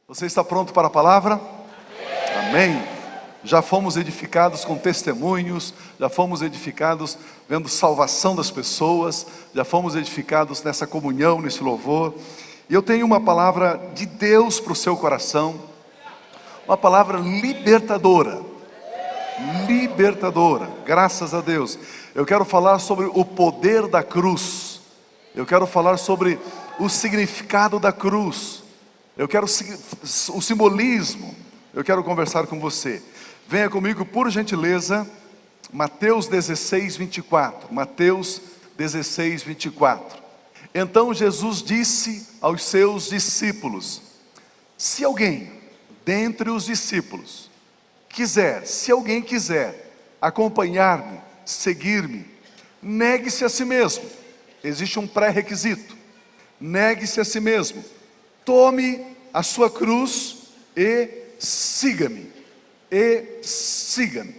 Você está pronto para a palavra? Amém. Já fomos edificados com testemunhos, já fomos edificados vendo salvação das pessoas, já fomos edificados nessa comunhão, nesse louvor. E eu tenho uma palavra de Deus para o seu coração, uma palavra libertadora. Libertadora, graças a Deus. Eu quero falar sobre o poder da cruz. Eu quero falar sobre o significado da cruz. Eu quero o simbolismo. Eu quero conversar com você. Venha comigo, por gentileza, Mateus 16, 24. Mateus 16, 24. Então Jesus disse aos seus discípulos: se alguém dentre os discípulos se alguém quiser acompanhar-me, seguir-me, negue-se a si mesmo. Existe um pré-requisito: negue-se a si mesmo, tome a sua cruz e siga-me. E siga-me.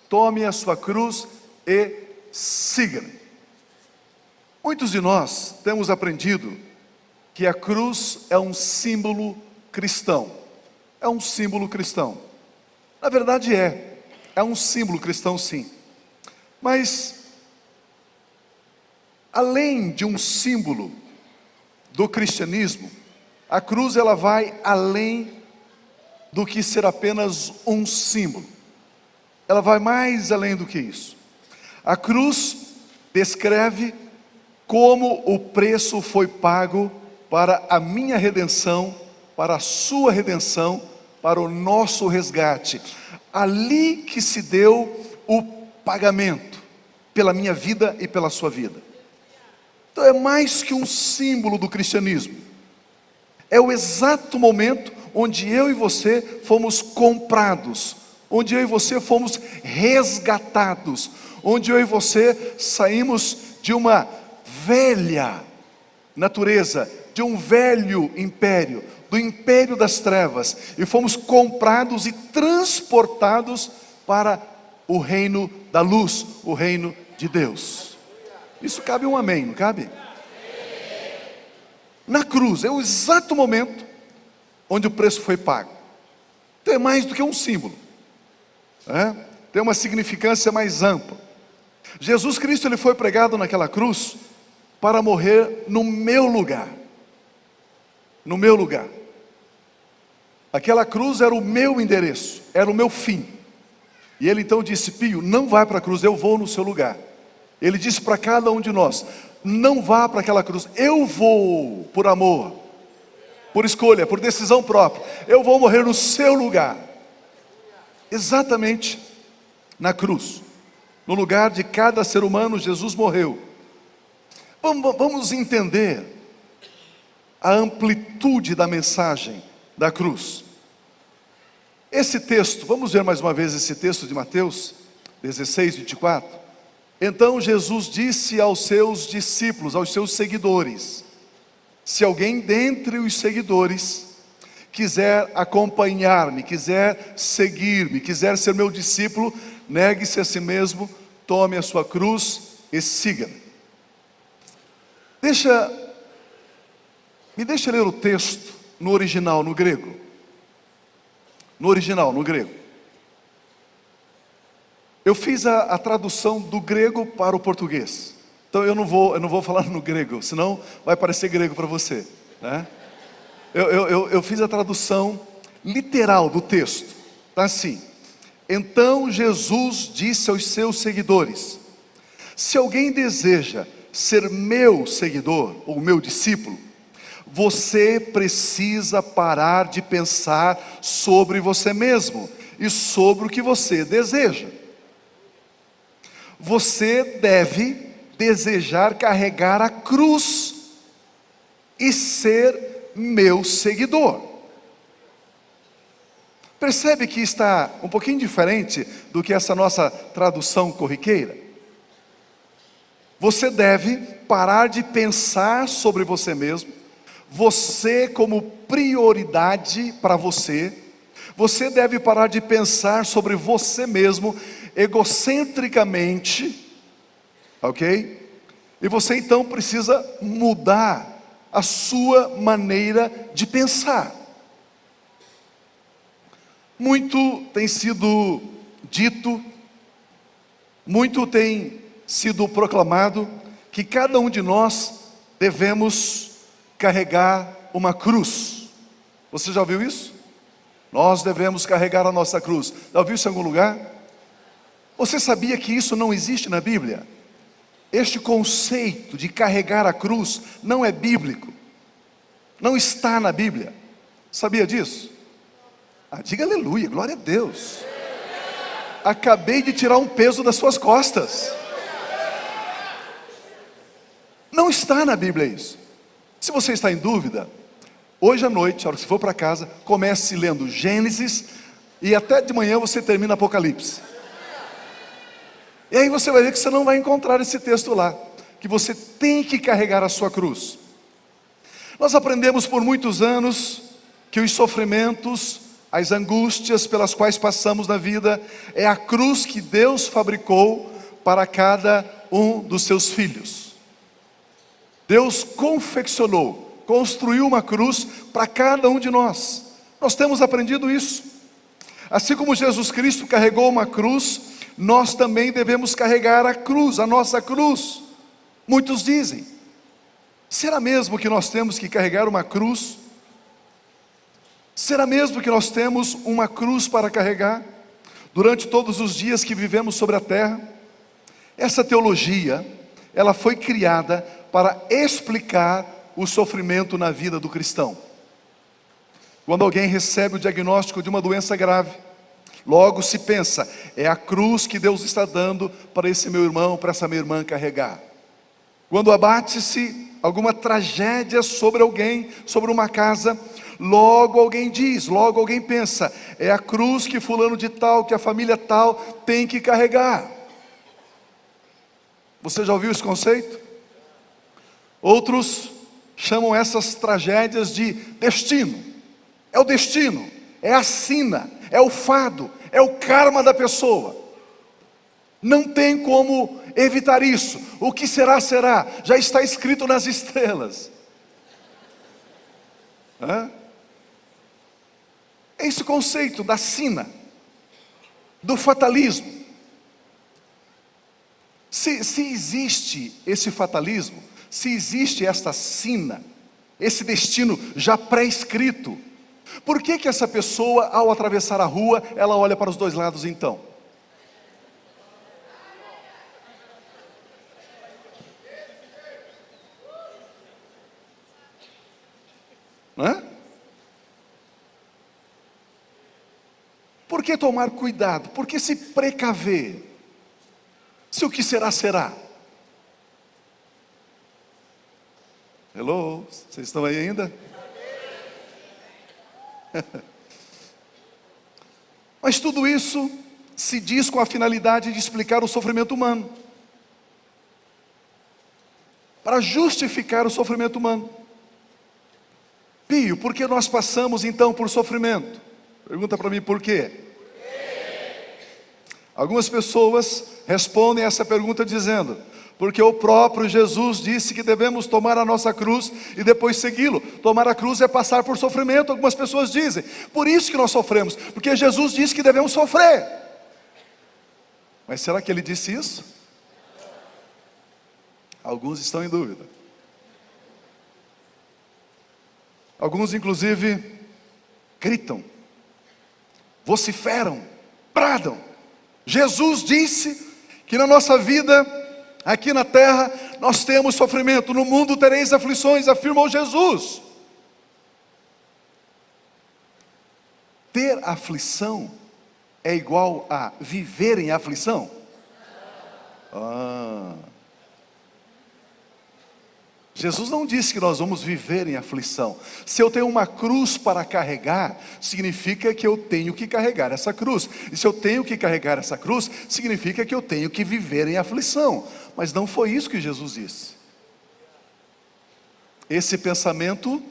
Tome a sua cruz e siga-me. Muitos de nós temos aprendido que a cruz é um símbolo cristão. É um símbolo cristão. Na verdade é um símbolo cristão, sim. Mas além de um símbolo do cristianismo, a cruz ela vai além do que ser apenas um símbolo. Ela vai mais além do que isso. A cruz descreve como o preço foi pago para a minha redenção, para a sua redenção, para o nosso resgate. Ali que se deu o pagamento pela minha vida e pela sua vida. Então é mais que um símbolo do cristianismo. É o exato momento onde eu e você fomos comprados, onde eu e você fomos resgatados, onde eu e você saímos de uma velha natureza, de um velho império, do império das trevas, e fomos comprados e transportados para o reino da luz, o reino de Deus. Isso cabe um amém, não cabe? Na cruz é o exato momento onde o preço foi pago. Então é mais do que um símbolo, tem uma significância mais ampla. Jesus Cristo ele foi pregado naquela cruz para morrer no meu lugar. No meu lugar. Aquela cruz era o meu endereço, era o meu fim. E ele então disse: Pio, não vai para a cruz, eu vou no seu lugar. Ele disse para cada um de nós: não vá para aquela cruz, eu vou por amor, por escolha, por decisão própria. Eu vou morrer no seu lugar. Exatamente na cruz, no lugar de cada ser humano, Jesus morreu. Vamos entender a amplitude da mensagem da cruz. Esse texto, vamos ver mais uma vez esse texto de Mateus 16, 24. Então Jesus disse aos seus discípulos, aos seus seguidores: se alguém dentre os seguidores quiser acompanhar-me, quiser seguir-me, quiser ser meu discípulo, negue-se a si mesmo, tome a sua cruz e siga-me. Me deixa ler o texto no original, no grego. No original, no grego. Eu fiz a tradução do grego para o português. Então eu não vou falar no grego, senão vai parecer grego para você, né? Eu fiz a tradução literal do texto. Está assim: então Jesus disse aos seus seguidores: se alguém deseja ser meu seguidor, ou meu discípulo, você precisa parar de pensar sobre você mesmo e sobre o que você deseja. Você deve desejar carregar a cruz e ser meu seguidor. Percebe que está um pouquinho diferente do que essa nossa tradução corriqueira? Você deve parar de pensar sobre você mesmo, você como prioridade para você. Você deve parar de pensar sobre você mesmo egocentricamente, ok? E você então precisa mudar a sua maneira de pensar. Muito tem sido dito, muito tem sido proclamado que cada um de nós devemos carregar uma cruz. Você já ouviu isso? Nós devemos carregar a nossa cruz. Já ouviu isso em algum lugar? Você sabia que isso não existe na Bíblia? Este conceito de carregar a cruz não é bíblico. Não está na Bíblia. Sabia disso? Diga aleluia, glória a Deus. Acabei de tirar um peso das suas costas. Não está na Bíblia isso. Se você está em dúvida, hoje à noite, a hora que você for para casa, comece lendo Gênesis e até de manhã você termina Apocalipse. E aí você vai ver que você não vai encontrar esse texto lá, que você tem que carregar a sua cruz. Nós aprendemos por muitos anos que os sofrimentos, as angústias pelas quais passamos na vida, é a cruz que Deus fabricou para cada um dos seus filhos. Deus confeccionou, construiu uma cruz para cada um de nós. Nós temos aprendido isso. Assim como Jesus Cristo carregou uma cruz, nós também devemos carregar a cruz, a nossa cruz. Muitos dizem: será mesmo que nós temos que carregar uma cruz? Será mesmo que nós temos uma cruz para carregar durante todos os dias que vivemos sobre a terra? Essa teologia, ela foi criada para explicar o sofrimento na vida do cristão. Quando alguém recebe o diagnóstico de uma doença grave, logo se pensa, é a cruz que Deus está dando para esse meu irmão, para essa minha irmã carregar. Quando abate-se alguma tragédia sobre alguém, sobre uma casa, logo alguém diz, logo alguém pensa, é a cruz que fulano de tal, que a família tal tem que carregar. Você já ouviu esse conceito? Outros chamam essas tragédias de destino. É o destino, é a sina, é o fado, é o karma da pessoa. Não tem como evitar isso. O que será, será. Já está escrito nas estrelas. É esse conceito da sina, do fatalismo. Se existe esse fatalismo, se existe esta sina, esse destino já pré-escrito, por que essa pessoa, ao atravessar a rua, ela olha para os dois lados então? Não é? Por que tomar cuidado? Por que se precaver? Se o que será, será. Hello? Vocês estão aí ainda? Mas tudo isso se diz com a finalidade de explicar o sofrimento humano, para justificar o sofrimento humano. Pio, por que nós passamos então por sofrimento? Pergunta para mim por quê? Algumas pessoas respondem essa pergunta dizendo: porque o próprio Jesus disse que devemos tomar a nossa cruz e depois segui-lo. Tomar a cruz é passar por sofrimento, algumas pessoas dizem. Por isso que nós sofremos, porque Jesus disse que devemos sofrer. Mas será que ele disse isso? Alguns estão em dúvida. Alguns inclusive gritam, vociferam, bradam. Jesus disse que na nossa vida, aqui na terra, nós temos sofrimento. No mundo tereis aflições, afirmou Jesus. Ter aflição é igual a viver em aflição? Jesus não disse que nós vamos viver em aflição. Se eu tenho uma cruz para carregar, significa que eu tenho que carregar essa cruz. E se eu tenho que carregar essa cruz, significa que eu tenho que viver em aflição. Mas não foi isso que Jesus disse. Esse pensamento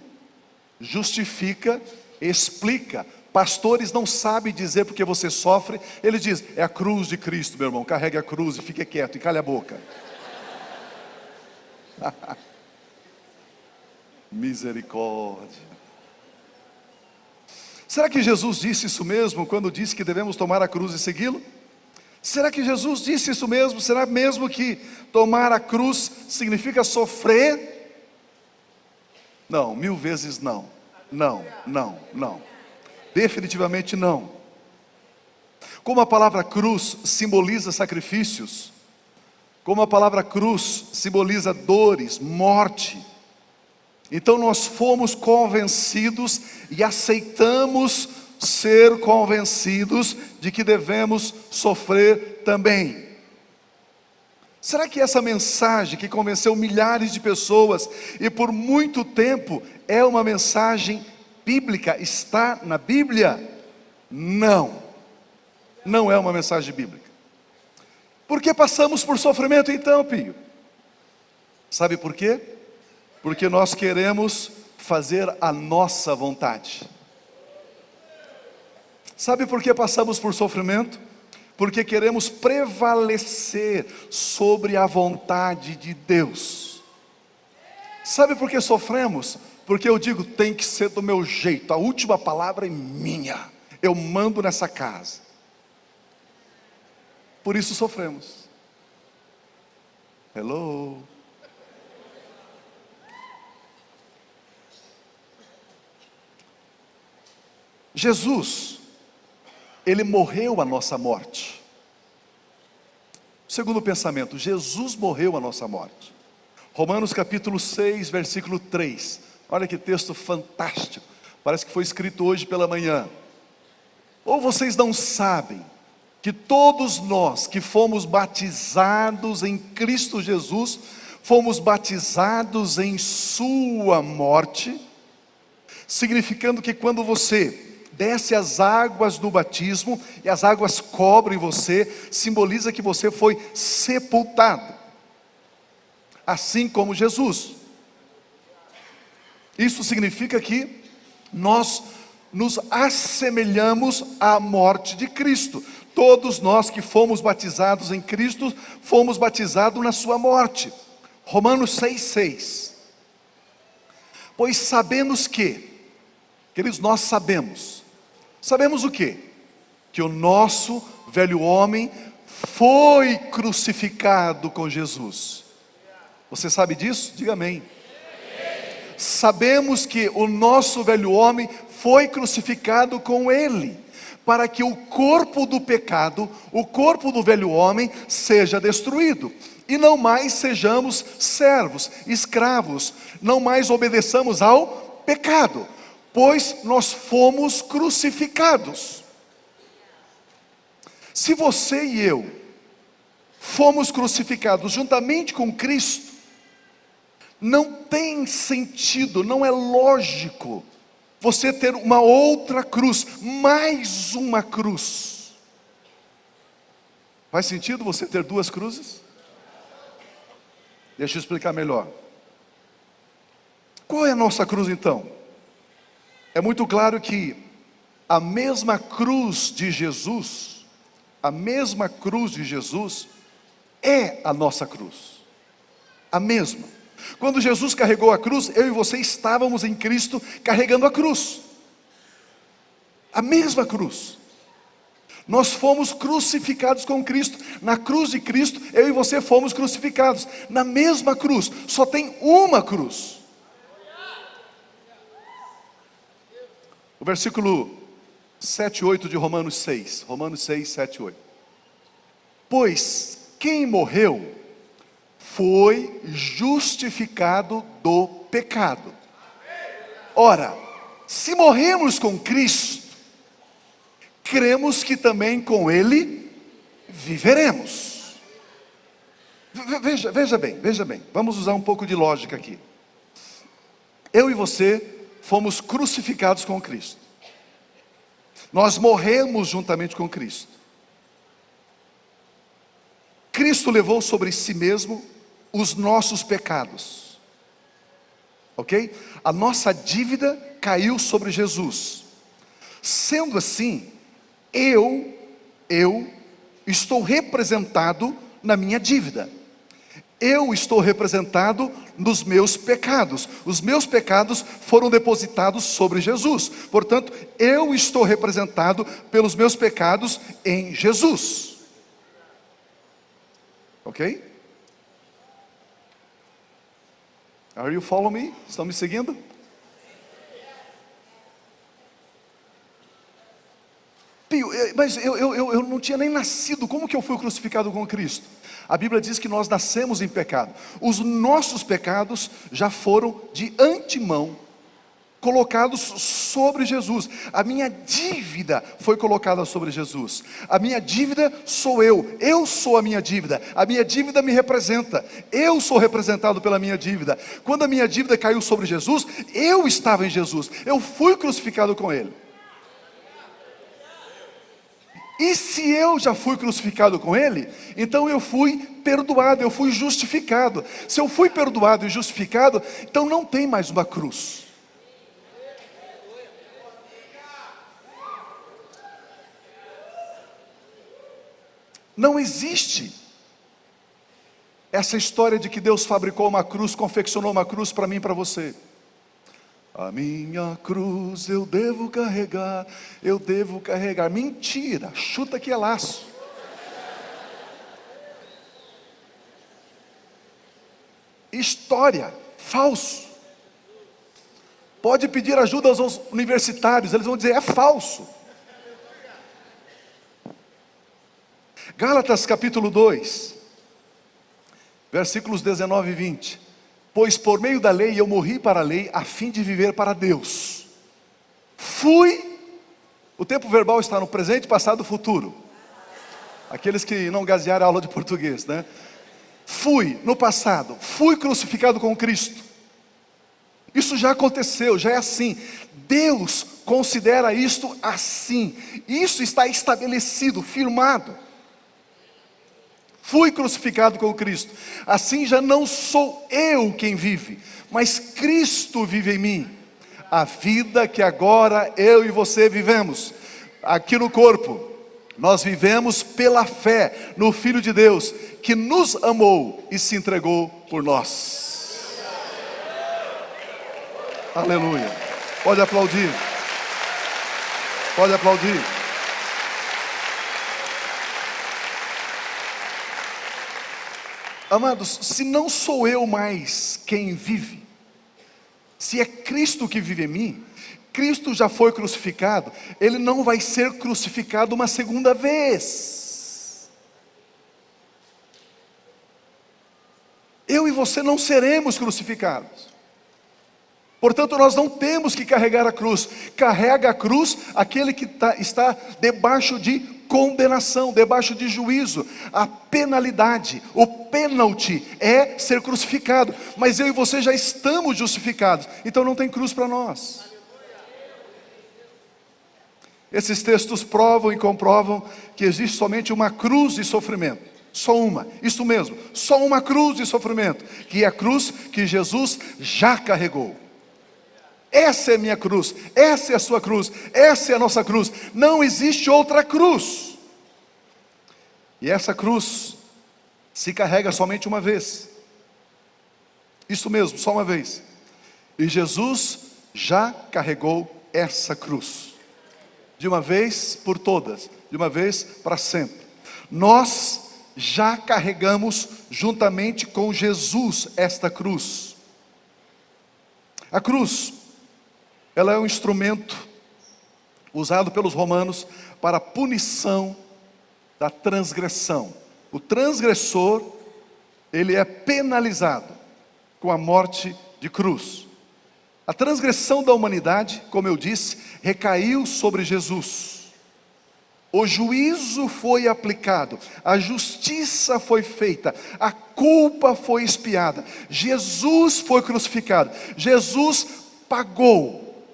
justifica, explica. Pastores não sabem dizer porque você sofre. Ele diz, é a cruz de Cristo, meu irmão. Carregue a cruz e fique quieto e cale a boca. Misericórdia. Será que Jesus disse isso mesmo quando disse que devemos tomar a cruz e segui-lo? Será que Jesus disse isso mesmo? Será mesmo que tomar a cruz significa sofrer? Não, 1000 vezes não. Não, não, não. Definitivamente não. Como a palavra cruz simboliza sacrifícios, como a palavra cruz simboliza dores, morte, então nós fomos convencidos e aceitamos ser convencidos de que devemos sofrer também. Será que essa mensagem que convenceu milhares de pessoas e por muito tempo é uma mensagem bíblica? Está na Bíblia? Não, não é uma mensagem bíblica. Por que passamos por sofrimento então, Pio? Sabe por quê? Porque nós queremos fazer a nossa vontade. Sabe por que passamos por sofrimento? Porque queremos prevalecer sobre a vontade de Deus. Sabe por que sofremos? Porque eu digo, tem que ser do meu jeito, a última palavra é minha, eu mando nessa casa. Por isso sofremos. Hello? Jesus, Ele morreu a nossa morte. Segundo pensamento, Jesus morreu a nossa morte. Romanos capítulo 6, versículo 3. Olha que texto fantástico. Parece que foi escrito hoje pela manhã. Ou vocês não sabem que todos nós que fomos batizados em Cristo Jesus, fomos batizados em sua morte, significando que quando você desce as águas do batismo e as águas cobrem você, simboliza que você foi sepultado, assim como Jesus. Isso significa que nós nos assemelhamos à morte de Cristo. Todos nós que fomos batizados em Cristo, fomos batizados na sua morte. Romanos 6,6. Pois sabemos que, queridos, nós sabemos o quê? Que o nosso velho homem foi crucificado com Jesus. Você sabe disso? Diga amém. Sabemos que o nosso velho homem foi crucificado com Ele, para que o corpo do pecado, o corpo do velho homem, seja destruído, e não mais sejamos servos, escravos, não mais obedeçamos ao pecado, pois nós fomos crucificados. Se você e eu fomos crucificados juntamente com Cristo, não tem sentido, não é lógico você ter uma outra cruz, mais uma cruz. Faz sentido você ter duas cruzes? Deixa eu explicar melhor. Qual é a nossa cruz então? É muito claro que a mesma cruz de Jesus, a mesma cruz de Jesus é a nossa cruz, a mesma. Quando Jesus carregou a cruz, eu e você estávamos em Cristo carregando a cruz, a mesma cruz. Nós fomos crucificados com Cristo, na cruz de Cristo, eu e você fomos crucificados, na mesma cruz, só tem uma cruz. O versículo 7 e 8 de Romanos 6, 7 e 8. Pois quem morreu foi justificado do pecado. Ora, se morremos com Cristo, cremos que também com Ele viveremos. Veja bem, vamos usar um pouco de lógica aqui. Eu e você fomos crucificados com Cristo. Nós morremos juntamente com Cristo. Cristo levou sobre si mesmo os nossos pecados, ok? A nossa dívida caiu sobre Jesus. Sendo assim, eu estou representado na minha dívida. eu estou representado nos meus pecados. Os meus pecados foram depositados sobre Jesus. Portanto, eu estou representado pelos meus pecados em Jesus. Ok? Are you following me? Estão me seguindo? Pio, mas eu não tinha nem nascido. Como que eu fui crucificado com Cristo? A Bíblia diz que nós nascemos em pecado. Os nossos pecados já foram de antemão colocados sobre Jesus. A minha dívida foi colocada sobre Jesus. A minha dívida sou eu sou a minha dívida me representa, eu sou representado pela minha dívida. Quando a minha dívida caiu sobre Jesus, eu estava em Jesus, eu fui crucificado com Ele. E se eu já fui crucificado com Ele, então eu fui perdoado, eu fui justificado. Se eu fui perdoado e justificado, então não tem mais uma cruz. Não existe essa história de que Deus fabricou uma cruz, confeccionou uma cruz para mim e para você. A minha cruz eu devo carregar. Mentira, chuta que é laço. História, falso. Pode pedir ajuda aos universitários, eles vão dizer, é falso. Gálatas capítulo 2, versículos 19 e 20. Pois por meio da lei eu morri para a lei, a fim de viver para Deus. O tempo verbal está no presente, passado, futuro. Aqueles que não gazearam a aula de português, né? No passado, fui crucificado com Cristo. Isso já aconteceu, já é assim. Deus considera isto assim. Isso está estabelecido, firmado. Fui crucificado com Cristo. Assim já não sou eu quem vive, mas Cristo vive em mim. A vida que agora eu e você vivemos aqui no corpo, nós vivemos pela fé no Filho de Deus, que nos amou e se entregou por nós. Aleluia. Pode aplaudir. Pode aplaudir. Amados, se não sou eu mais quem vive, se é Cristo que vive em mim, Cristo já foi crucificado, Ele não vai ser crucificado uma segunda vez. Eu e você não seremos crucificados. Portanto, nós não temos que carregar a cruz. Carrega a cruz aquele que está debaixo de condenação, debaixo de juízo. A penalidade, o pênalti é ser crucificado. Mas eu e você já estamos justificados, então não tem cruz para nós. Esses textos provam e comprovam que existe somente uma cruz de sofrimento. Só uma, isso mesmo, só uma cruz de sofrimento, que é a cruz que Jesus já carregou. Essa é a minha cruz, essa é a sua cruz, essa é a nossa cruz. Não existe outra cruz. E essa cruz se carrega somente uma vez. Isso mesmo, só uma vez. E Jesus já carregou essa cruz. De uma vez por todas, de uma vez para sempre. Nós já carregamos juntamente com Jesus esta cruz. A cruz, ela é um instrumento usado pelos romanos para a punição da transgressão. O transgressor, ele é penalizado com a morte de cruz. A transgressão da humanidade, como eu disse, recaiu sobre Jesus. O juízo foi aplicado, a justiça foi feita, a culpa foi expiada. Jesus foi crucificado, Jesus pagou,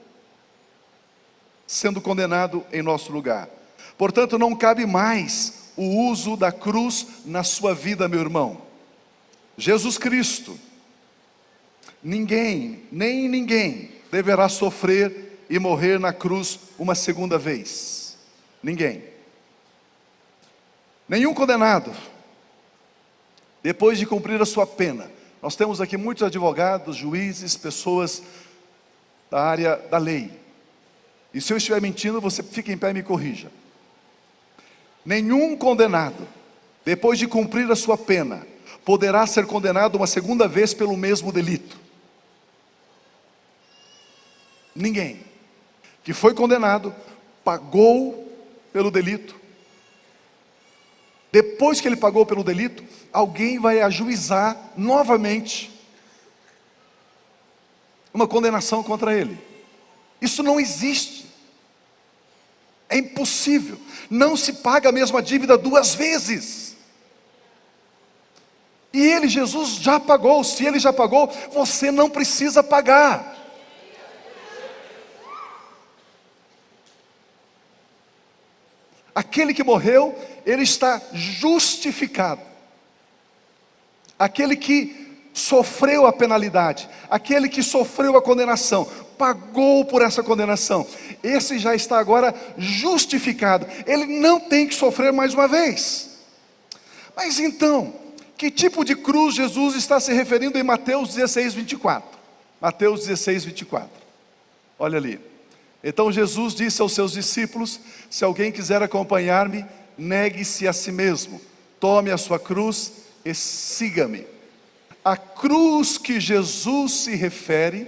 sendo condenado em nosso lugar. Portanto, não cabe mais o uso da cruz na sua vida, meu irmão. Jesus Cristo, ninguém, nem ninguém deverá sofrer e morrer na cruz uma segunda vez. Ninguém. Nenhum condenado depois de cumprir a sua pena. Nós temos aqui muitos advogados, juízes, pessoas da área da lei. E se eu estiver mentindo, você fica em pé e me corrija. Nenhum condenado, depois de cumprir a sua pena, poderá ser condenado uma segunda vez pelo mesmo delito. Ninguém que foi condenado, pagou pelo delito. Depois que ele pagou pelo delito, alguém vai ajuizar novamente uma condenação contra ele. Isso não existe. É impossível. Não se paga a mesma dívida duas vezes. E ele, Jesus, já pagou. Se ele já pagou, você não precisa pagar. Aquele que morreu, ele está justificado. Aquele que sofreu a penalidade, aquele que sofreu a condenação, pagou por essa condenação, esse já está agora justificado. Ele não tem que sofrer mais uma vez. Mas então, que tipo de cruz Jesus está se referindo em Mateus 16, 24? Mateus 16, 24. Olha ali. Então Jesus disse aos seus discípulos: se alguém quiser acompanhar-me, negue-se a si mesmo, tome a sua cruz e siga-me. A cruz que Jesus se refere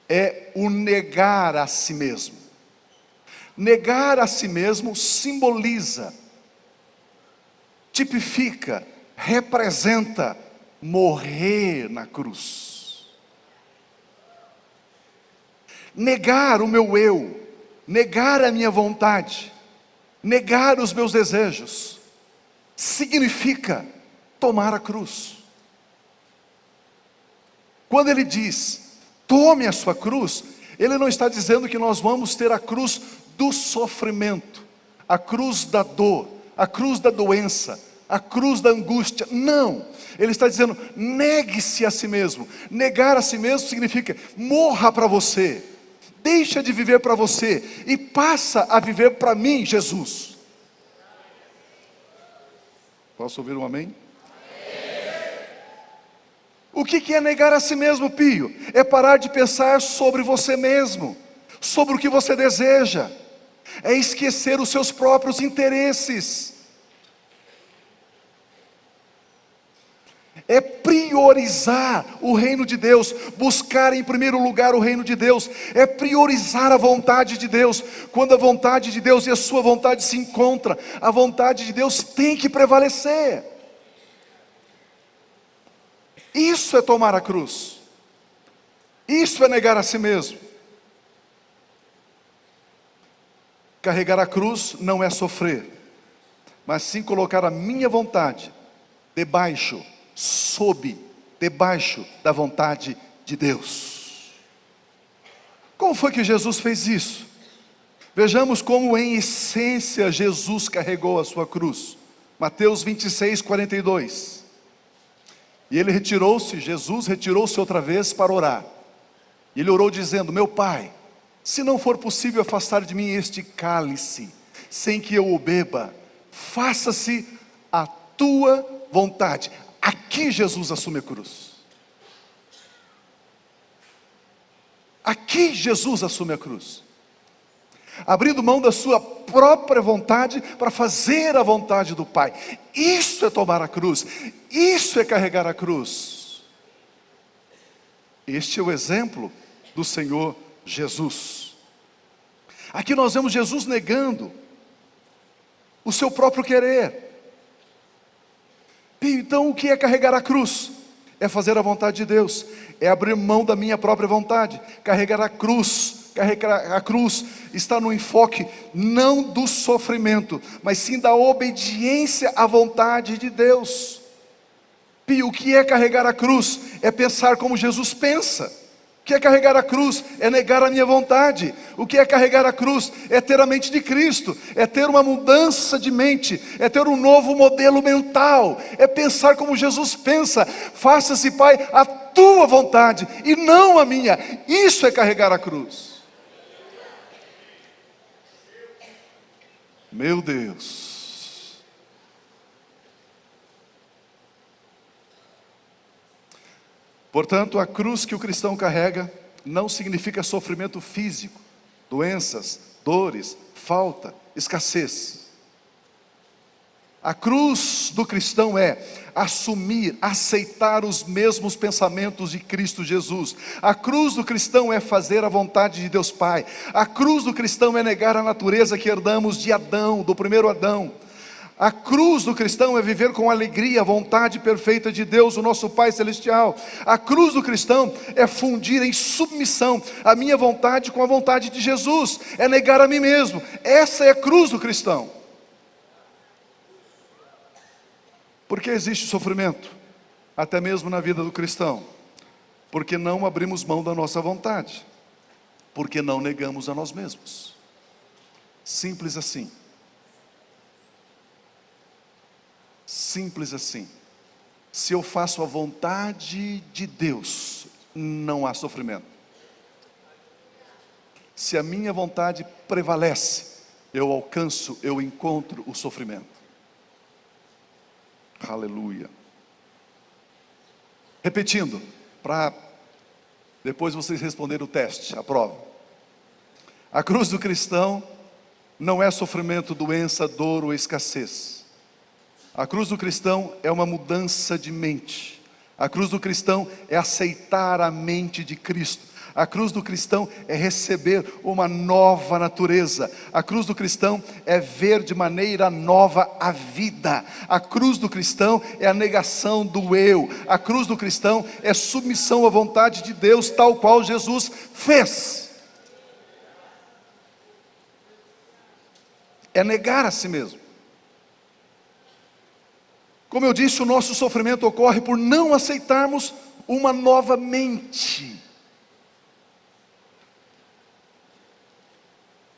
é o negar a si mesmo. Negar a si mesmo simboliza, tipifica, representa morrer na cruz. Negar o meu eu, negar a minha vontade, negar os meus desejos, significa tomar a cruz. Quando ele diz, tome a sua cruz, ele não está dizendo que nós vamos ter a cruz do sofrimento, a cruz da dor, a cruz da doença, a cruz da angústia. Não, ele está dizendo, negue-se a si mesmo. Negar a si mesmo significa, morra para você, deixa de viver para você e passa a viver para mim, Jesus. Posso ouvir um amém? O que é negar a si mesmo, Pio? É parar de pensar sobre você mesmo, sobre o que você deseja, é esquecer os seus próprios interesses, é priorizar o reino de Deus, buscar em primeiro lugar o reino de Deus, é priorizar a vontade de Deus. Quando a vontade de Deus e a sua vontade se encontram, a vontade de Deus tem que prevalecer. Isso é tomar a cruz, isso é negar a si mesmo. Carregar a cruz não é sofrer, mas sim colocar a minha vontade debaixo da vontade de Deus. Como foi que Jesus fez isso? Vejamos como em essência Jesus carregou a sua cruz. Mateus 26, 42. E ele Jesus retirou-se outra vez para orar. E ele orou dizendo, meu Pai, se não for possível afastar de mim este cálice, sem que eu o beba, faça-se a tua vontade. Aqui Jesus assume a cruz. Aqui Jesus assume a cruz. Abrindo mão da sua própria vontade para fazer a vontade do Pai. Isso é tomar a cruz. Isso é carregar a cruz. Este é o exemplo do Senhor Jesus. Aqui nós vemos Jesus negando o seu próprio querer. Então o que é carregar a cruz? É fazer a vontade de Deus, é abrir mão da minha própria vontade. Carregar a cruz está no enfoque não do sofrimento, mas sim da obediência à vontade de Deus. O que é carregar a cruz? É pensar como Jesus pensa. O que é carregar a cruz? É negar a minha vontade. O que é carregar a cruz? É ter a mente de Cristo, é ter uma mudança de mente, é ter um novo modelo mental, é pensar como Jesus pensa. Faça-se, Pai, a tua vontade e não a minha. Isso é carregar a cruz. Meu Deus. Portanto, a cruz que o cristão carrega não significa sofrimento físico, doenças, dores, falta, escassez. A cruz do cristão é assumir, aceitar os mesmos pensamentos de Cristo Jesus. A cruz do cristão é fazer a vontade de Deus Pai. A cruz do cristão é negar a natureza que herdamos de Adão, do primeiro Adão. A cruz do cristão é viver com alegria a vontade perfeita de Deus, o nosso Pai Celestial. A cruz do cristão é fundir em submissão a minha vontade com a vontade de Jesus. É negar a mim mesmo. Essa é a cruz do cristão. Por que existe sofrimento? Até mesmo na vida do cristão. Porque não abrimos mão da nossa vontade. Porque não negamos a nós mesmos. Simples assim. Simples assim. Se eu faço a vontade de Deus, não há sofrimento. Se a minha vontade prevalece, eu encontro o sofrimento. Aleluia. Repetindo, para depois vocês responderem o teste, a prova. A cruz do cristão não é sofrimento, doença, dor ou escassez. A cruz do cristão é uma mudança de mente. A cruz do cristão é aceitar a mente de Cristo. A cruz do cristão é receber uma nova natureza. A cruz do cristão é ver de maneira nova a vida. A cruz do cristão é a negação do eu. A cruz do cristão é submissão à vontade de Deus, tal qual Jesus fez. É negar a si mesmo. Como eu disse, o nosso sofrimento ocorre por não aceitarmos uma nova mente.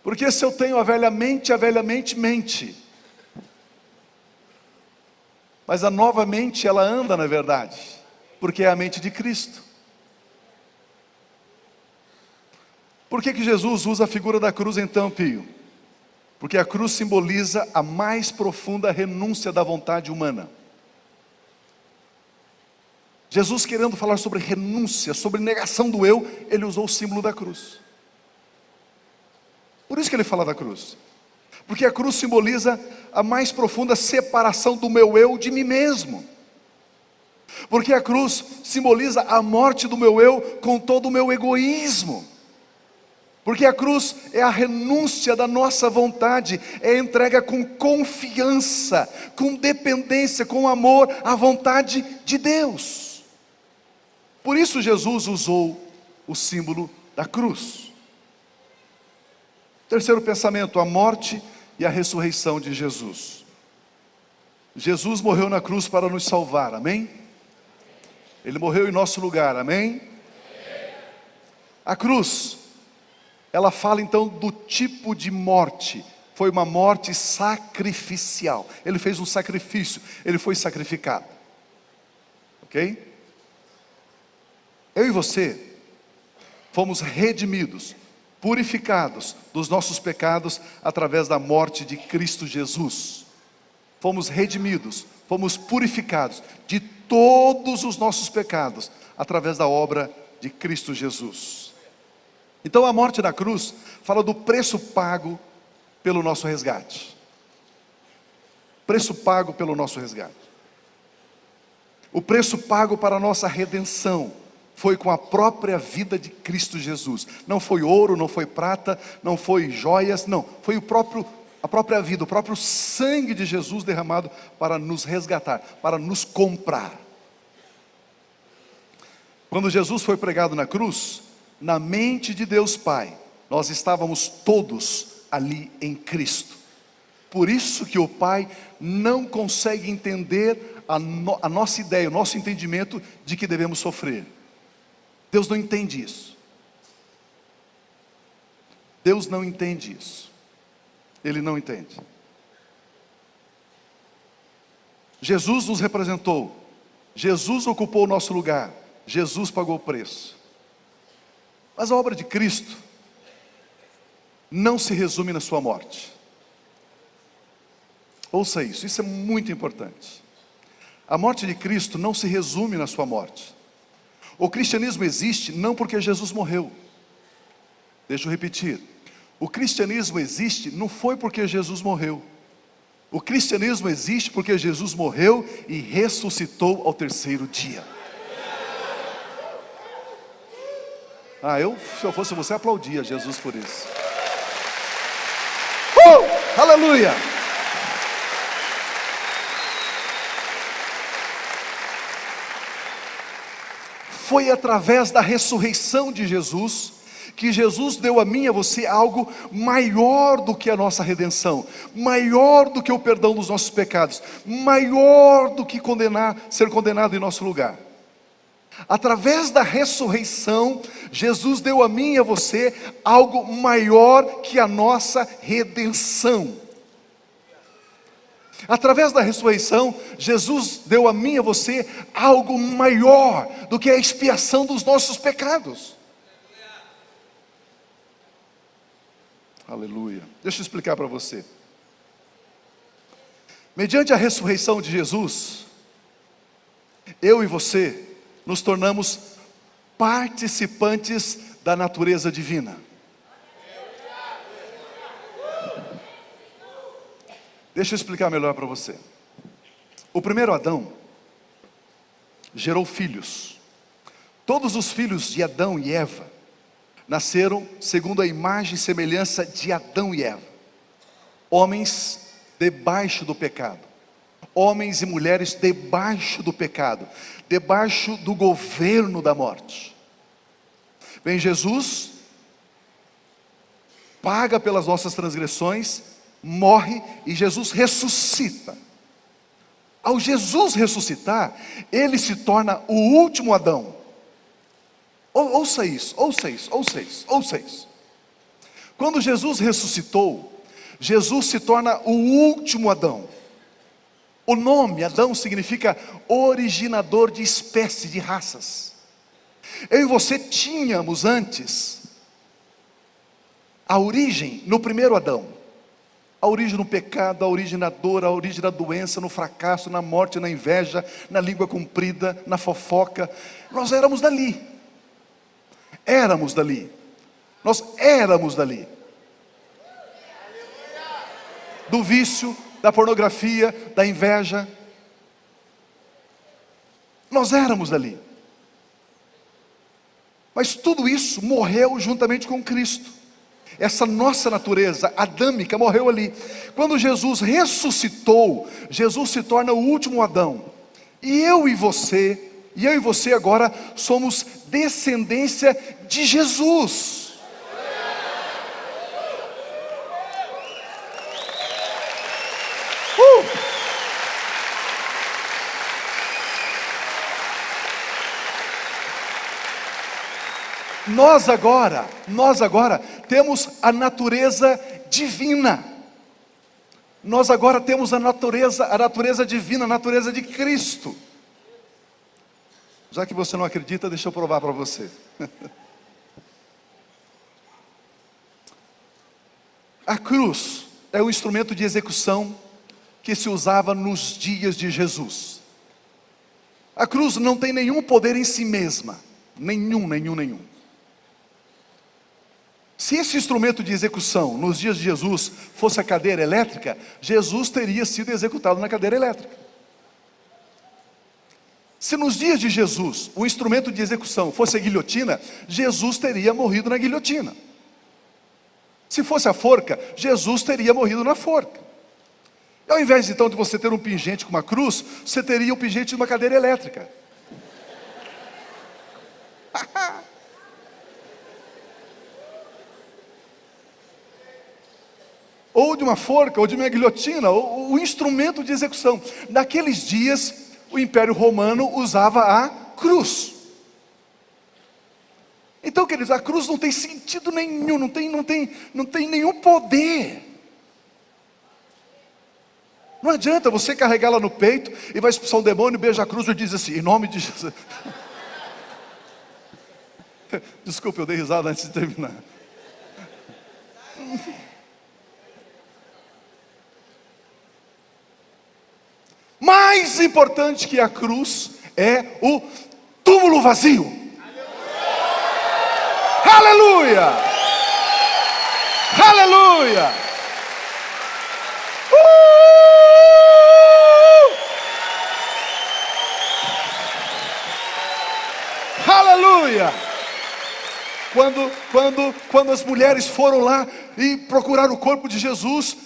Porque se eu tenho a velha mente mente. Mas a nova mente, ela anda na verdade, porque é a mente de Cristo. Por que Jesus usa a figura da cruz então, Pio? Porque a cruz simboliza a mais profunda renúncia da vontade humana. Jesus, querendo falar sobre renúncia, sobre negação do eu, ele usou o símbolo da cruz. Por isso que ele fala da cruz. Porque a cruz simboliza a mais profunda separação do meu eu de mim mesmo. Porque a cruz simboliza a morte do meu eu com todo o meu egoísmo. Porque a cruz é a renúncia da nossa vontade, é a entrega com confiança, com dependência, com amor à vontade de Deus. Por isso Jesus usou o símbolo da cruz. Terceiro pensamento, a morte e a ressurreição de Jesus. Jesus morreu na cruz para nos salvar, amém? Ele morreu em nosso lugar, amém? A cruz, ela fala então do tipo de morte. Foi uma morte sacrificial. Ele fez um sacrifício, ele foi sacrificado. Ok? Eu e você fomos redimidos, purificados dos nossos pecados através da morte de Cristo Jesus. Fomos redimidos, fomos purificados de todos os nossos pecados através da obra de Cristo Jesus. Então a morte da cruz fala do preço pago pelo nosso resgate. Preço pago pelo nosso resgate. O preço pago para a nossa redenção foi com a própria vida de Cristo Jesus. Não foi ouro, não foi prata, não foi joias, não. Foi a própria vida, o próprio sangue de Jesus derramado para nos resgatar, para nos comprar. Quando Jesus foi pregado na cruz, na mente de Deus Pai, nós estávamos todos ali em Cristo. Por isso que o Pai não consegue entender a nossa ideia, o nosso entendimento de que devemos sofrer. Deus não entende isso. Deus não entende isso. Ele não entende. Jesus nos representou. Jesus ocupou o nosso lugar. Jesus pagou o preço. Mas a obra de Cristo não se resume na sua morte. Ouça isso é muito importante. A morte de Cristo não se resume na sua morte. O cristianismo existe não porque Jesus morreu. Deixa eu repetir. O cristianismo existe não foi porque Jesus morreu. O cristianismo existe porque Jesus morreu e ressuscitou ao terceiro dia. Se eu fosse você, aplaudia Jesus por isso. Aleluia! Foi através da ressurreição de Jesus que Jesus deu a mim e a você algo maior do que a nossa redenção, maior do que o perdão dos nossos pecados, maior do que ser condenado em nosso lugar. Através da ressurreição, Jesus deu a mim e a você algo maior que a nossa redenção. Através da ressurreição, Jesus deu a mim e a você algo maior do que a expiação dos nossos pecados. Aleluia. Deixa eu explicar para você. Mediante a ressurreição de Jesus, eu e você nos tornamos participantes da natureza divina. Deixa eu explicar melhor para você. O primeiro Adão gerou filhos. Todos os filhos de Adão e Eva nasceram segundo a imagem e semelhança de Adão e Eva. Homens debaixo do pecado. Homens e mulheres debaixo do pecado, debaixo do governo da morte. Vem Jesus, paga pelas nossas transgressões, morre e Jesus ressuscita. Ao Jesus ressuscitar, ele se torna o último Adão. Ouça isso. Quando Jesus ressuscitou, Jesus se torna o último Adão. O nome Adão significa originador de espécie, de raças. Eu e você tínhamos antes a origem no primeiro Adão. A origem no pecado, a origem na dor, a origem na doença, no fracasso, na morte, na inveja, na língua comprida, na fofoca. Nós éramos dali. Nós éramos dali. Do vício, da pornografia, da inveja. Nós éramos dali. Mas tudo isso morreu juntamente com Cristo. Essa nossa natureza adâmica morreu ali. Quando Jesus ressuscitou, Jesus se torna o último Adão. E eu e você agora somos descendência de Jesus. Nós agora temos a natureza divina. Nós agora temos a natureza divina, a natureza de Cristo. Já que você não acredita, deixa eu provar para você. A cruz é o instrumento de execução que se usava nos dias de Jesus. A cruz não tem nenhum poder em si mesma. Nenhum. Se esse instrumento de execução nos dias de Jesus fosse a cadeira elétrica, Jesus teria sido executado na cadeira elétrica. Se nos dias de Jesus o instrumento de execução fosse a guilhotina, Jesus teria morrido na guilhotina. Se fosse a forca, Jesus teria morrido na forca. E ao invés então de você ter um pingente com uma cruz, você teria um pingente de uma cadeira elétrica. Ou de uma forca, ou de uma guilhotina, ou o instrumento de execução. Naqueles dias, o Império Romano usava a cruz. Então, queridos, a cruz não tem sentido nenhum, não tem nenhum poder. Não adianta você carregá-la no peito e vai expulsar um demônio, beija a cruz e diz assim, em nome de Jesus. Desculpa, eu dei risada antes de terminar. Mais importante que a cruz é o túmulo vazio. Aleluia! Aleluia! Aleluia! Quando as mulheres foram lá e procuraram o corpo de Jesus,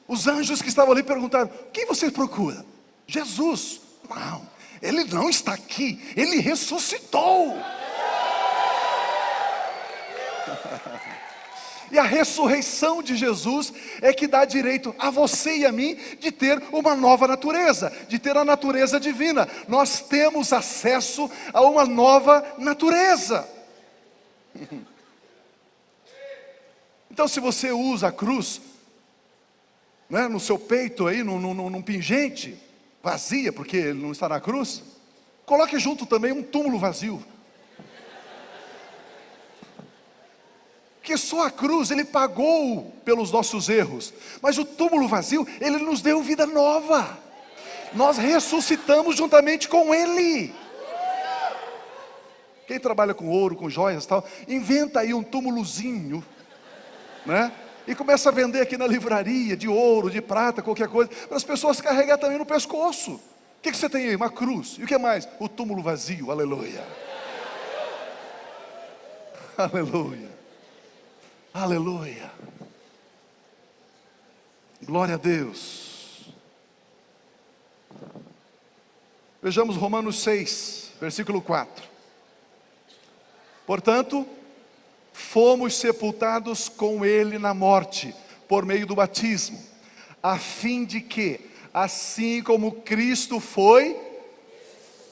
os anjos que estavam ali perguntaram: quem vocês procuram? Jesus. Não, ele não está aqui, ele ressuscitou. E a ressurreição de Jesus é que dá direito a você e a mim de ter uma nova natureza, de ter a natureza divina. Nós temos acesso a uma nova natureza. Então, se você usa a cruz, né, no seu peito aí, num pingente, vazia, porque ele não está na cruz, coloque junto também um túmulo vazio. Porque só a cruz, ele pagou pelos nossos erros, mas o túmulo vazio, ele nos deu vida nova. Nós ressuscitamos juntamente com ele. Quem trabalha com ouro, com joias e tal, inventa aí um túmulozinho, né? E começa a vender aqui na livraria, de ouro, de prata, qualquer coisa, para as pessoas carregar também no pescoço. O que você tem aí? Uma cruz. E o que mais? O túmulo vazio, aleluia. Aleluia. Aleluia. Glória a Deus. Vejamos Romanos 6, versículo 4. Portanto, fomos sepultados com ele na morte, por meio do batismo, a fim de que, assim como Cristo foi,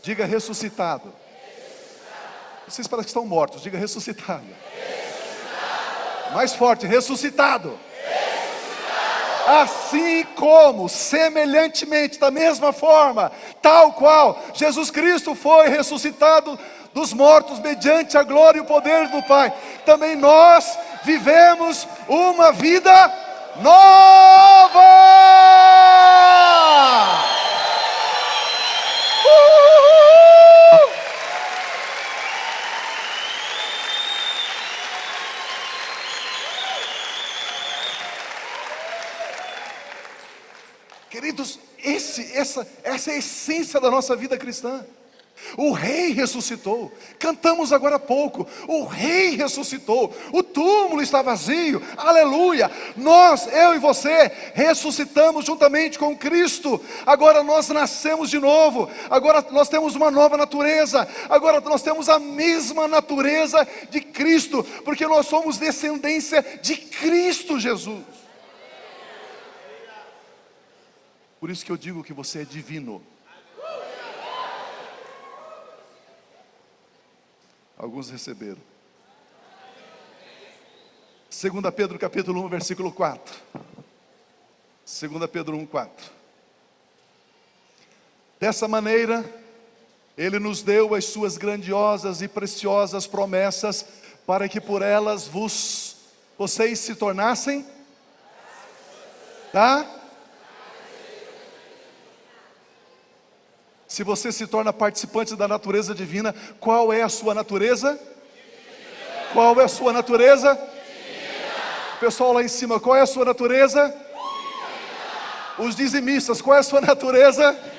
diga ressuscitado. Vocês parecem que estão mortos, diga ressuscitado. Mais forte, ressuscitado. Assim como, semelhantemente, da mesma forma, tal qual Jesus Cristo foi ressuscitado dos mortos mediante a glória e o poder do Pai, também nós vivemos uma vida nova. Queridos, essa é a essência da nossa vida cristã. O Rei ressuscitou. Cantamos agora há pouco. O Rei ressuscitou. O túmulo está vazio. Aleluia. Nós, eu e você, ressuscitamos juntamente com Cristo. Agora nós nascemos de novo. Agora nós temos uma nova natureza. Agora nós temos a mesma natureza de Cristo, porque nós somos descendência de Cristo Jesus. Por isso que eu digo que você é divino. Alguns receberam. 2 Pedro capítulo 1, versículo 4. 2 Pedro 1, 4. Dessa maneira, Ele nos deu as suas grandiosas e preciosas promessas, para que por elas vocês se tornassem, tá? Se você se torna participante da natureza divina, qual é a sua natureza? Qual é a sua natureza? Pessoal lá em cima, qual é a sua natureza? Os dizimistas, qual é a sua natureza?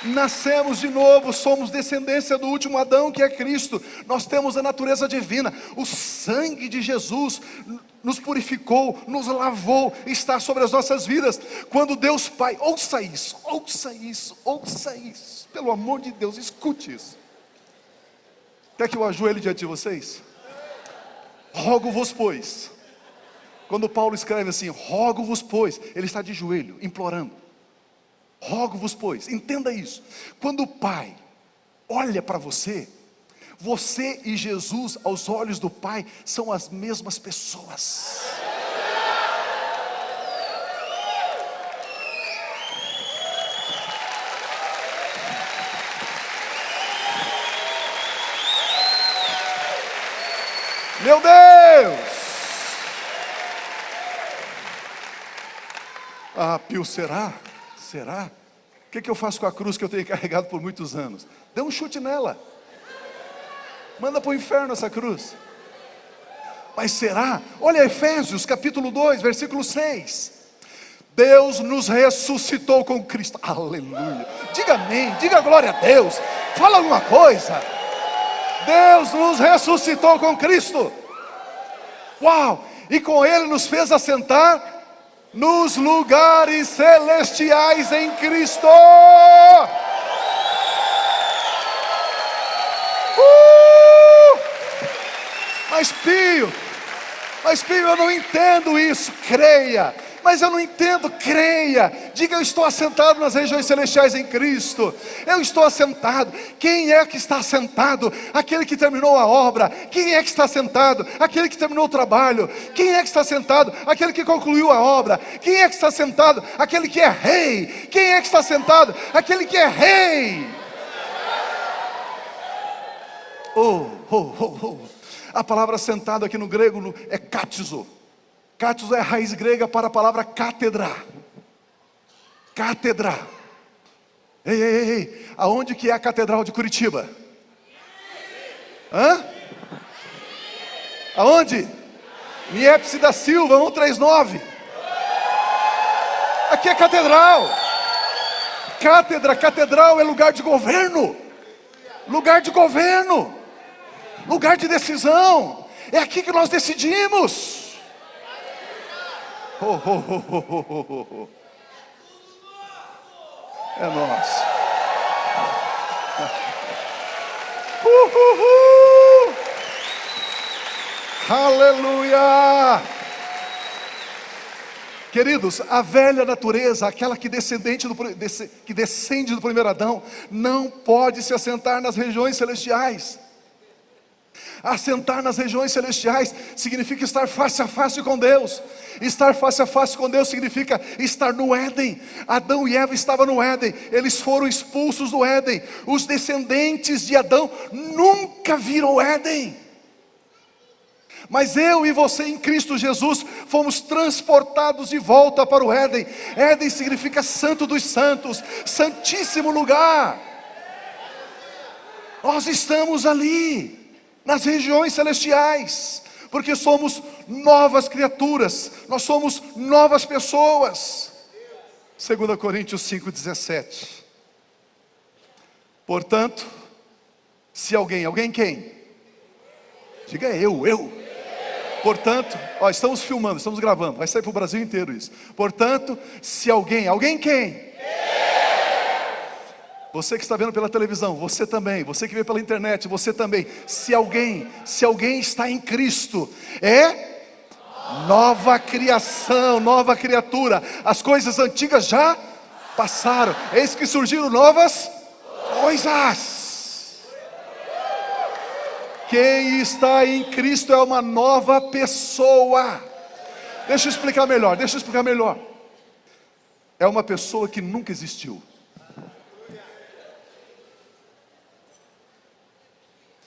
Nascemos de novo, somos descendência do último Adão, que é Cristo. Nós temos a natureza divina. O sangue de Jesus nos purificou, nos lavou, está sobre as nossas vidas. Quando Deus Pai, ouça isso, ouça isso, ouça isso. Pelo amor de Deus, escute isso. Quer que eu ajoelhe diante de vocês? Rogo-vos, pois. Quando Paulo escreve assim, rogo-vos, pois, ele está de joelho, implorando. Rogo-vos, pois, entenda isso. Quando o Pai olha para você, você e Jesus, aos olhos do Pai, são as mesmas pessoas. Meu Deus! Ah, Pio, será? Será? O que eu faço com a cruz que eu tenho carregado por muitos anos? Dê um chute nela. Manda para o inferno essa cruz. Mas será? Olha Efésios capítulo 2, versículo 6. Deus nos ressuscitou com Cristo. Aleluia. Diga amém, diga glória a Deus. Fala alguma coisa. Deus nos ressuscitou com Cristo. Uau! E com Ele nos fez assentar nos lugares celestiais em Cristo. Mas Pio, eu não entendo isso. Creia. Mas eu não entendo, creia. Diga, eu estou assentado nas regiões celestiais em Cristo. Eu estou assentado. Quem é que está assentado? Aquele que terminou a obra. Quem é que está assentado? Aquele que terminou o trabalho. Quem é que está assentado? Aquele que concluiu a obra. Quem é que está assentado? Aquele que é rei. Quem é que está assentado? Aquele que é rei. A palavra sentado aqui no grego é katizo. Katizo é a raiz grega para a palavra cátedra. Cátedra. Ei. Aonde que é a Catedral de Curitiba? Hã? Aonde? Niepce da Silva, 139. Aqui é catedral. Catedral é lugar de governo. Lugar de governo. Lugar de decisão. É aqui que nós decidimos. É nosso. Aleluia. Queridos, a velha natureza, aquela que descende do primeiro Adão, não pode se assentar nas regiões celestiais. Assentar nas regiões celestiais significa estar face a face com Deus. Estar face a face com Deus significa estar no Éden. Adão e Eva estavam no Éden. Eles foram expulsos do Éden. Os descendentes de Adão nunca viram o Éden. Mas eu e você em Cristo Jesus fomos transportados de volta para o Éden. Éden significa santo dos santos, santíssimo lugar. Nós estamos ali, nas regiões celestiais, porque somos novas criaturas, nós somos novas pessoas. 2 Coríntios 5,17. Portanto, se alguém quem? Diga eu. Portanto, estamos filmando, estamos gravando, vai sair para o Brasil inteiro isso. Portanto, se alguém quem? Você que está vendo pela televisão, você também. Você que vê pela internet, você também. Se alguém está em Cristo, é nova criação, nova criatura. As coisas antigas já passaram. Eis que surgiram novas coisas. Quem está em Cristo é uma nova pessoa. Deixa eu explicar melhor. É uma pessoa que nunca existiu.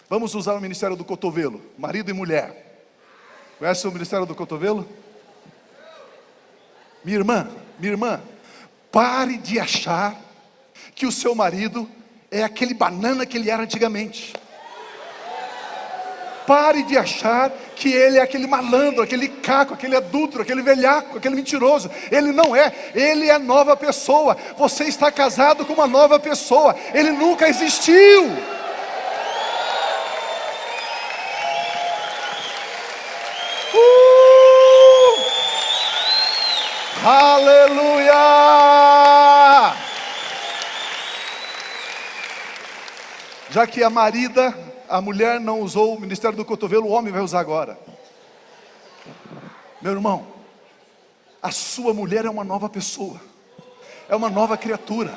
Vamos usar o ministério do cotovelo, marido e mulher. Conhece o ministério do cotovelo? Minha irmã, pare de achar que o seu marido é aquele banana que ele era antigamente. Pare de achar que ele é aquele malandro, aquele caco, aquele adúltero, aquele velhaco, aquele mentiroso. Ele não é, ele é nova pessoa. Você está casado com uma nova pessoa. Ele nunca existiu. Aleluia! Já que a mulher não usou o ministério do cotovelo, o homem vai usar agora. Meu irmão, a sua mulher é uma nova pessoa, é uma nova criatura.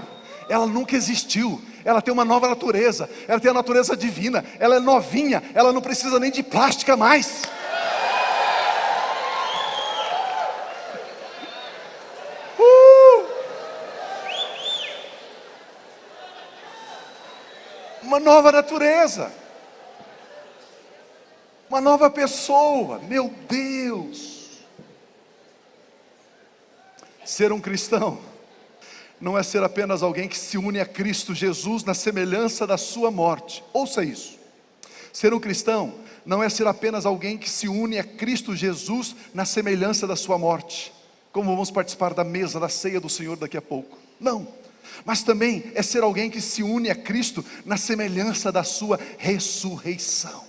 Ela nunca existiu, ela tem uma nova natureza, ela tem a natureza divina, ela é novinha, ela não precisa nem de plástica mais. Uma nova natureza, uma nova pessoa. Meu Deus. Ser um cristão não é ser apenas alguém que se une a Cristo Jesus na semelhança da sua morte. Ouça isso. Ser um cristão não é ser apenas alguém que se une a Cristo Jesus na semelhança da sua morte, como vamos participar da mesa, da ceia do Senhor daqui a pouco. Não, mas também é ser alguém que se une a Cristo na semelhança da sua ressurreição.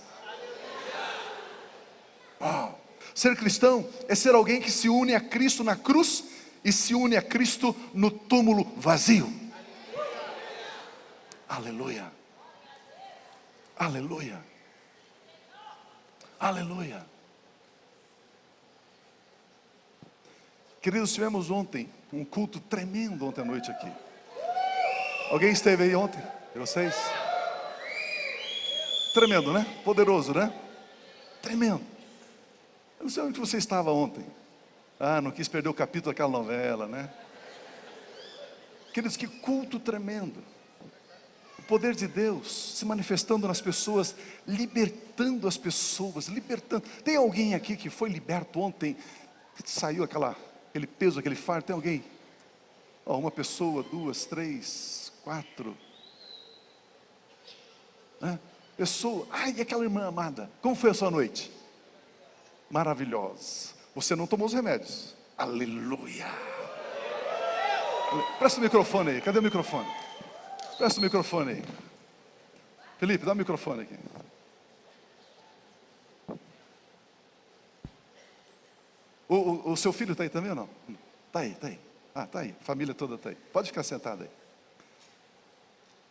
Ser cristão é ser alguém que se une a Cristo na cruz e se une a Cristo no túmulo vazio. Aleluia, aleluia, aleluia. Queridos, tivemos ontem um culto tremendo ontem à noite aqui. Alguém esteve aí ontem? De vocês? Tremendo, né? Poderoso, né? Tremendo. Eu não sei onde você estava ontem. Não quis perder o capítulo daquela novela, né? Queridos, que culto tremendo. O poder de Deus se manifestando nas pessoas, libertando as pessoas, libertando. Tem alguém aqui que foi liberto ontem, que saiu aquele peso, aquele fardo? Tem alguém? Uma pessoa, 2, 3, 4. Pessoa. E aquela irmã amada, como foi a sua noite? Maravilhosa. Você não tomou os remédios. Aleluia. Presta o microfone aí. Cadê o microfone? Presta o microfone aí. Felipe, dá o microfone aqui. O seu filho está aí também ou não? Está aí, está aí. Está aí. A família toda está aí. Pode ficar sentado aí.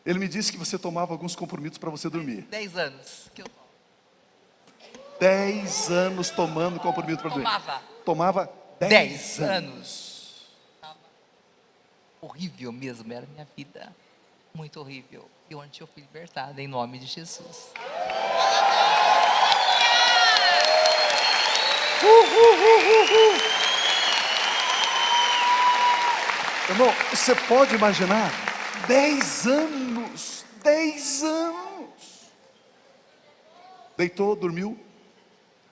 Ele me disse que você tomava alguns comprimidos para você dormir. 10 anos que eu tomo. 10 anos tomando comprimido para dormir. Tomava 10 anos. Horrível mesmo, era minha vida. Muito horrível. E ontem eu fui libertada em nome de Jesus. Irmão, você pode imaginar? 10 anos. 10 anos. Deitou, dormiu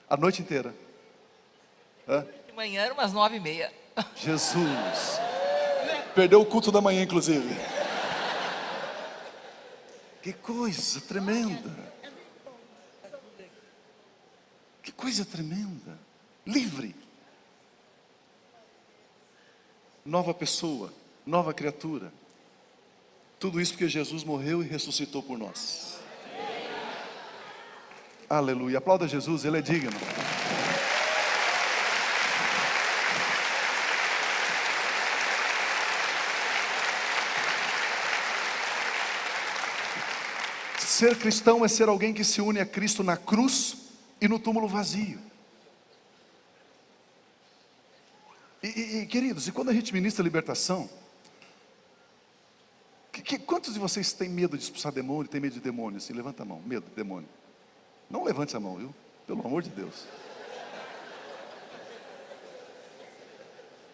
a noite inteira. De manhã era umas 9h30. Jesus. Perdeu o culto da manhã, inclusive. Que coisa tremenda. Que coisa tremenda. Livre. Nova pessoa, nova criatura. Tudo isso porque Jesus morreu e ressuscitou por nós. Aleluia. Aplauda Jesus, Ele é digno. Ser cristão é ser alguém que se une a Cristo na cruz e no túmulo vazio. Queridos, e quando a gente ministra libertação, quantos de vocês têm medo de expulsar demônio, tem medo de demônio? Assim, levanta a mão, medo de demônio. Não levante a mão, viu? Pelo amor de Deus.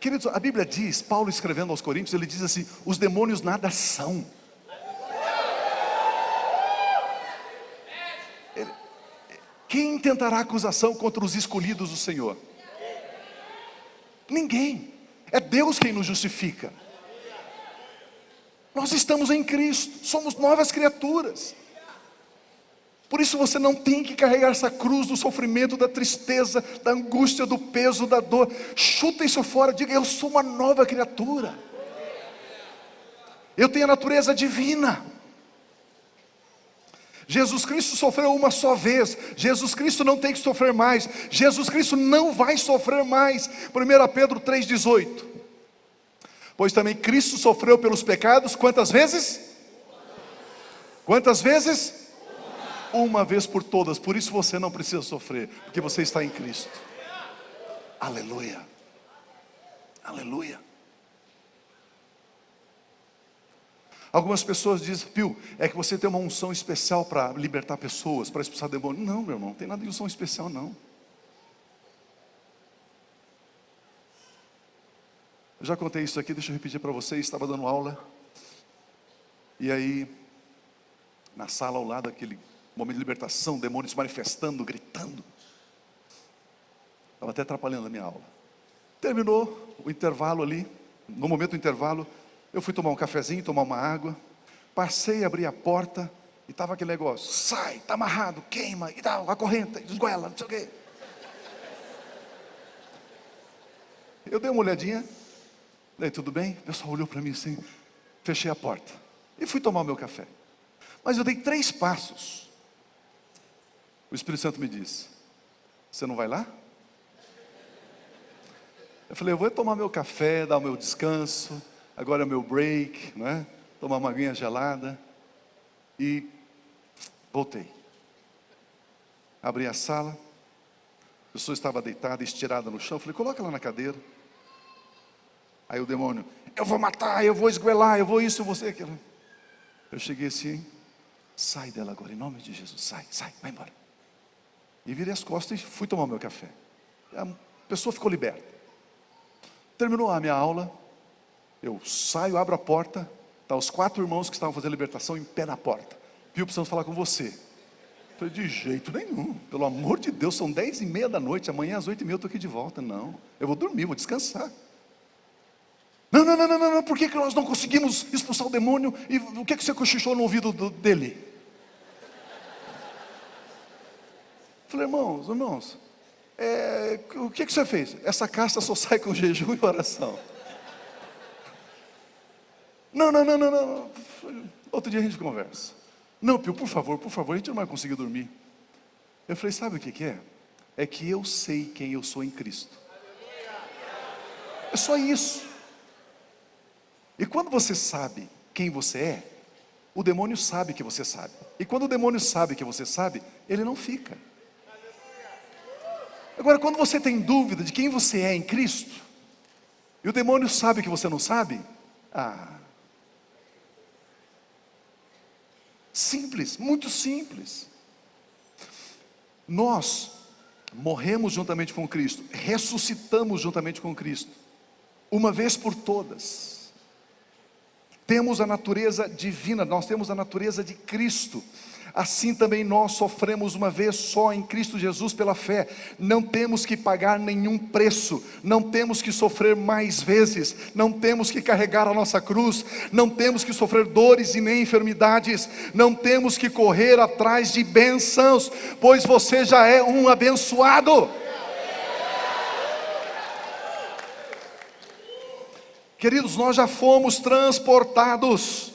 Queridos, a Bíblia diz, Paulo escrevendo aos Coríntios, ele diz assim: os demônios nada são. Quem tentará acusação contra os escolhidos do Senhor? Ninguém. É Deus quem nos justifica. Nós estamos em Cristo, somos novas criaturas. Por isso você não tem que carregar essa cruz do sofrimento, da tristeza, da angústia, do peso, da dor. Chuta isso fora, diga: eu sou uma nova criatura. Eu tenho a natureza divina. Jesus Cristo sofreu uma só vez. Jesus Cristo não tem que sofrer mais. Jesus Cristo não vai sofrer mais. 1 Pedro 3,18. Pois também Cristo sofreu pelos pecados, quantas vezes? Quantas vezes? Uma vez por todas. Por isso você não precisa sofrer, porque você está em Cristo. Aleluia. Aleluia. Algumas pessoas dizem: Pio, é que você tem uma unção especial para libertar pessoas, para expulsar demônio. Não, meu irmão, não tem nada de unção especial, não. Eu já contei isso aqui, deixa eu repetir para vocês. Estava dando aula, e aí, na sala ao lado, aquele momento de libertação, demônios manifestando, gritando. Estava até atrapalhando a minha aula. Terminou o intervalo ali, No momento do intervalo, eu fui tomar um cafezinho, tomar uma água. Passei, abri a porta e estava aquele negócio: sai, está amarrado, queima, e tal, acorrenta, esguela, não sei o quê. Eu dei uma olhadinha, daí tudo bem? O pessoal olhou para mim assim, fechei a porta e fui tomar o meu café. Mas eu dei 3 passos. O Espírito Santo me disse: você não vai lá? Eu falei: eu vou tomar meu café, dar o meu descanso, agora é o meu break, né? Tomar uma aguinha gelada. E voltei. Abri a sala, a pessoa estava deitada, estirada no chão. Eu falei: coloca ela na cadeira. Aí o demônio: eu vou matar, eu vou esguelar, eu vou isso, eu vou ser aquilo. Eu cheguei assim: sai dela agora, em nome de Jesus, sai, vai embora. E virei as costas e fui tomar meu café. A pessoa ficou liberta. Terminou a minha aula, eu saio, abro a porta, tá os 4 irmãos que estavam fazendo libertação em pé na porta. Viu, precisamos falar com você. Eu falei: de jeito nenhum, pelo amor de Deus, são 10h30 da noite, amanhã às 8h30 eu estou aqui de volta. Não, eu vou dormir, vou descansar. Não, por que nós não conseguimos expulsar o demônio? E o que você cochichou no ouvido dele? Falei: irmãos, o que você fez? Essa casta só sai com jejum e oração. Não. Outro dia a gente conversa. Não, Pio, por favor, a gente não vai conseguir dormir. Eu falei: sabe o que é? É que eu sei quem eu sou em Cristo. É só isso. E quando você sabe quem você é, o demônio sabe que você sabe. E quando o demônio sabe que você sabe, ele não fica. Agora, quando você tem dúvida de quem você é em Cristo, e o demônio sabe que você não sabe, simples, muito simples. Nós morremos juntamente com Cristo, ressuscitamos juntamente com Cristo, uma vez por todas. Temos a natureza divina, nós temos a natureza de Cristo. Assim também nós sofremos uma vez só em Cristo Jesus pela fé. Não temos que pagar nenhum preço, não temos que sofrer mais vezes, não temos que carregar a nossa cruz, não temos que sofrer dores e nem enfermidades, não temos que correr atrás de bênçãos, pois você já é um abençoado. Queridos, nós já fomos transportados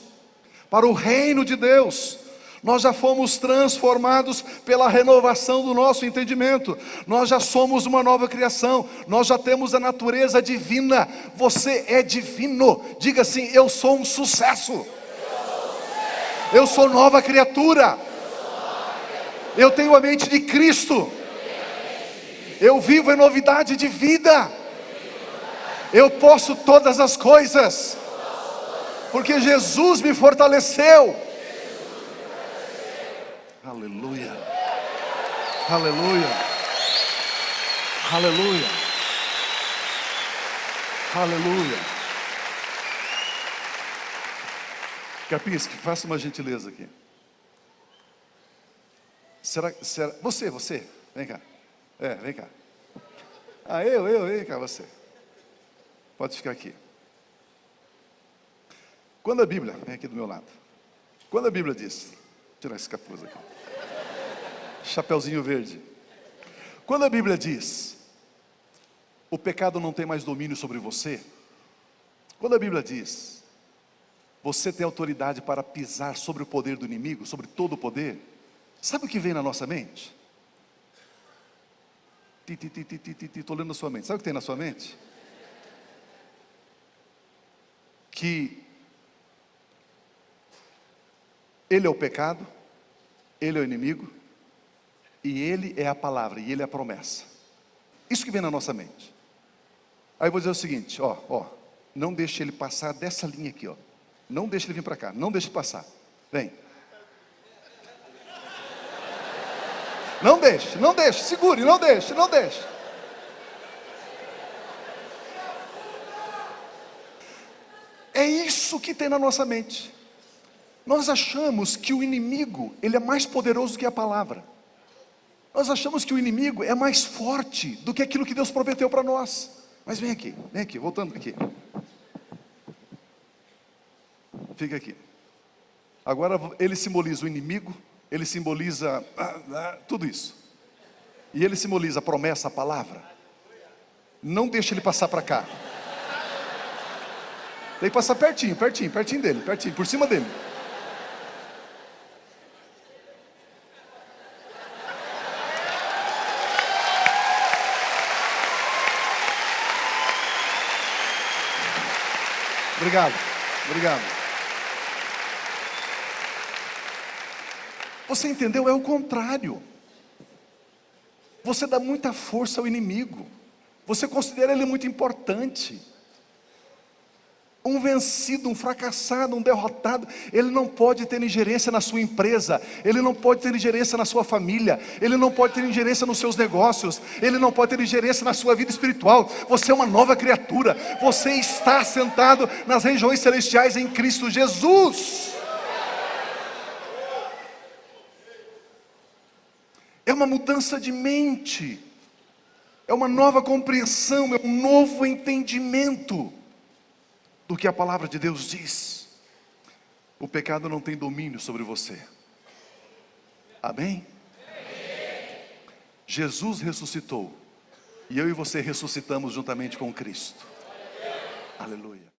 para o reino de Deus. Nós já fomos transformados pela renovação do nosso entendimento. Nós já somos uma nova criação. Nós já temos a natureza divina. Você é divino. Diga assim: eu sou um sucesso. Eu sou nova criatura. Eu tenho a mente de Cristo. Eu vivo em novidade de vida. Eu posso todas as coisas, porque Jesus me fortaleceu. Aleluia, aleluia, aleluia, aleluia. Capisque, faça uma gentileza aqui. Será, você, vem cá. Vem cá. Vem cá, você. Pode ficar aqui. Quando a Bíblia, vem aqui do meu lado. Quando a Bíblia diz, vou tirar esse capuz aqui, chapeuzinho verde. Quando a Bíblia diz, o pecado não tem mais domínio sobre você. Quando a Bíblia diz, você tem autoridade para pisar sobre o poder do inimigo, sobre todo o poder. Sabe o que vem na nossa mente? Estou lendo na sua mente. Sabe o que tem na sua mente? Que ele é o pecado, ele é o inimigo, e ele é a palavra, e ele é a promessa. Isso que vem na nossa mente. Aí eu vou dizer o seguinte, não deixe ele passar dessa linha aqui, não deixe ele vir para cá, não deixe ele passar. Vem. Não deixe, segure, não deixe. É isso que tem na nossa mente. Nós achamos que o inimigo, ele é mais poderoso que a palavra. Nós achamos que o inimigo é mais forte do que aquilo que Deus prometeu para nós. Mas vem aqui, voltando aqui. Fica aqui. Agora ele simboliza o inimigo, ele simboliza tudo isso. E ele simboliza a promessa, a palavra. Não deixa ele passar para cá. Tem que passar pertinho dele, pertinho, por cima dele. Obrigado. Você entendeu? É o contrário. Você dá muita força ao inimigo. Você considera ele muito importante. Um vencido, um fracassado, um derrotado, ele não pode ter ingerência na sua empresa, ele não pode ter ingerência na sua família, ele não pode ter ingerência nos seus negócios, ele não pode ter ingerência na sua vida espiritual. Você é uma nova criatura, você está sentado nas regiões celestiais em Cristo Jesus. É uma mudança de mente, é uma nova compreensão, é um novo entendimento do que a palavra de Deus diz. O pecado não tem domínio sobre você. Amém? Jesus ressuscitou, e eu e você ressuscitamos juntamente com Cristo. Aleluia.